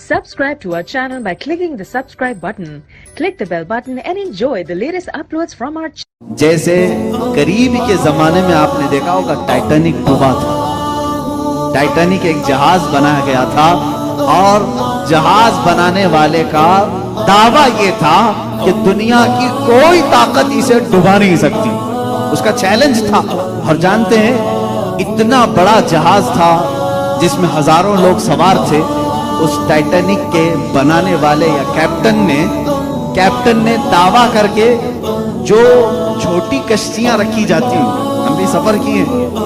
Subscribe to our channel by clicking the subscribe button. Click the bell button and enjoy the latest uploads from our channel. जैसे करीब के जमाने में आपने देखा होगा टाइटैनिक डूबा था। टाइटैनिक एक जहाज बनाया गया था और जहाज बनाने वाले का दावा ये था कि दुनिया की कोई ताकत इसे डुबा नहीं सकती। उसका चैलेंज था। और जानते हैं इतना बड़ा जहाज था जिसमें हजारों लोग सवार थे। उस टाइटैनिक के बनाने वाले या कैप्टन ने दावा करके जो छोटी कश्तियां रखी जाती हैं, हम भी सफर किए,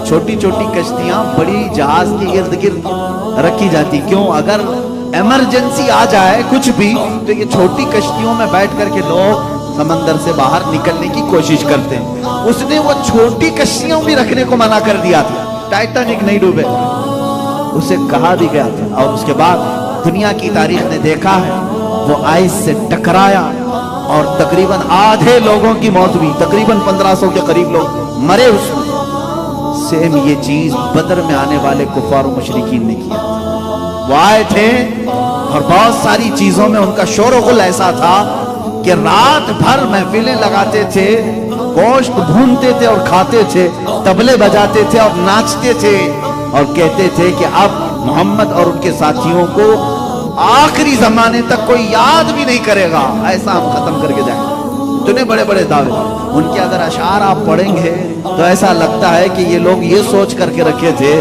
छोटी छोटी कश्तियां बड़ी जहाज के इर्द गिर्द रखी जाती। क्यों? अगर इमरजेंसी आ जाए कुछ भी तो ये छोटी कश्तियों में बैठ करके लोग समंदर से बाहर निकलने की कोशिश करते हैं। उसने वो छोटी कश्तियां भी रखने को मना कर दिया था, टाइटैनिक नहीं डूबे, उसे कहा भी गया था। और उसके बाद दुनिया की तारीख ने देखा है वो आइस से टकराया और तकरीबन आधे लोगों की मौत हुई, तकरीबन 1500 के करीब लोग मरे उसमें। सेम ये चीज बदर में आने वाले कुफार मुशरिकीन ने किया। वो आए थे और बहुत सारी चीजों में उनका शोर-ओ-गुल ऐसा था कि रात भर महफिलें लगाते थे, गोश्त भूनते थे और खाते थे, तबले बजाते थे और नाचते थे और कहते थे कि अब मोहम्मद और उनके साथियों को आखिरी जमाने तक कोई याद भी नहीं करेगा, ऐसा हम खत्म करके जाएंगे। इतने बड़े बड़े दावे उनके। अगर अशार आप पढ़ेंगे तो ऐसा लगता है कि ये लोग ये सोच करके रखे थे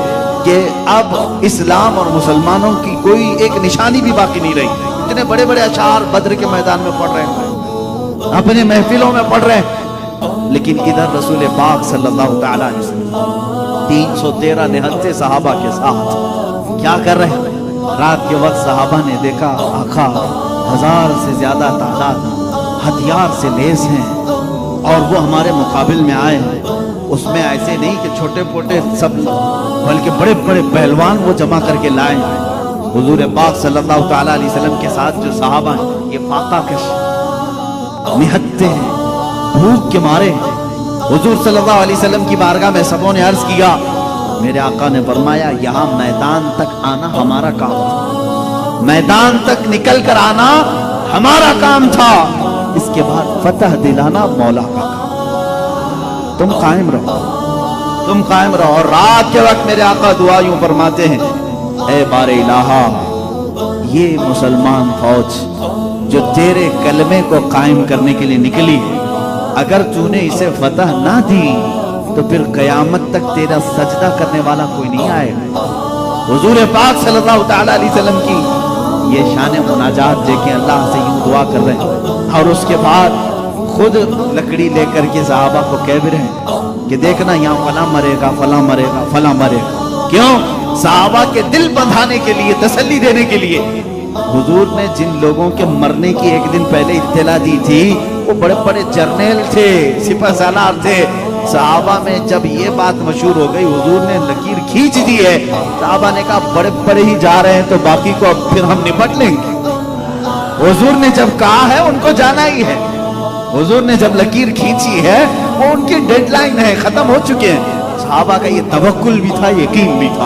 कि अब इस्लाम और मुसलमानों की कोई एक निशानी भी बाकी नहीं रही। इतने बड़े बड़े अशार बद्र के मैदान में पढ़ रहे हैं, अपने महफिलों में पढ़ रहे हैं। लेकिन इधर रसूल पाक सल्लल्लाहु तआला अलैहि वसल्लम 313 निहत्ते सहाबा के साथ क्या कर रहे हैं? रात के वक्त सहाबा ने देखा आका 1000 से ज्यादा तादाद हथियार से लैस हैं और वो हमारे मुकाबिल में आए हैं। उसमें ऐसे नहीं कि छोटे मोटे सब, बल्कि बड़े बड़े पहलवान वो जमा करके लाए हैं। हुजूर पाक सल्लल्लाहु तआला अलैहि वसल्लम के साथ जो सहाबा हैं ये फाका कश निहत्ते हैं, भूख के मारे। हुजूर सल्लल्लाहु अलैहि वसल्लम की बारगाह में सबों ने अर्ज किया, मेरे आका ने फरमाया यहाँ मैदान तक आना हमारा काम था, मैदान तक निकल कर आना हमारा काम था, इसके बाद फतह दिलाना मौला का काम। तुम कायम रहो, तुम कायम रहो। और रात के वक्त मेरे आका दुआ यूं फरमाते हैं, ऐ बारे इलाहा, ये मुसलमान फौज जो तेरे कलमे को कायम करने के लिए निकली, अगर तूने इसे फतह ना दी तो फिर कयामत तक तेरा सजदा करने वाला कोई नहीं आएगा। हुजूर पाक सल्लल्लाहु तआला अलैहि वसल्लम की ये शान मुनाजात देखें, अल्लाह से यूं दुआ कर रहे हैं और उसके बाद खुद लकड़ी लेकर के सहाबा को कह भी रहे कि देखना यहाँ फला मरेगा, फला मरेगा, फला मरेगा। क्यों? सहाबा के दिल बंधाने के लिए, तसल्ली देने के लिए। हुजूर ने जिन लोगों के मरने की एक दिन पहले इत्तला दी थी वो बड़े बड़े जर्नल थे, सिपह सालार थे। सहाबा में जब ये बात मशहूर हो गई, हुजूर ने लकीर खींच दी है। सहाबा ने कहा बड़े बड़े ही जा रहे हैं तो बाकी को अब फिर हम निपट लेंगे। हुजूर ने जब कहा है उनको जाना ही है, हुजूर ने जब लकीर खींची है वो उनकी डेडलाइन है, खत्म हो चुके हैं। सहाबा का ये तवक्कुल भी था, यकीन भी था।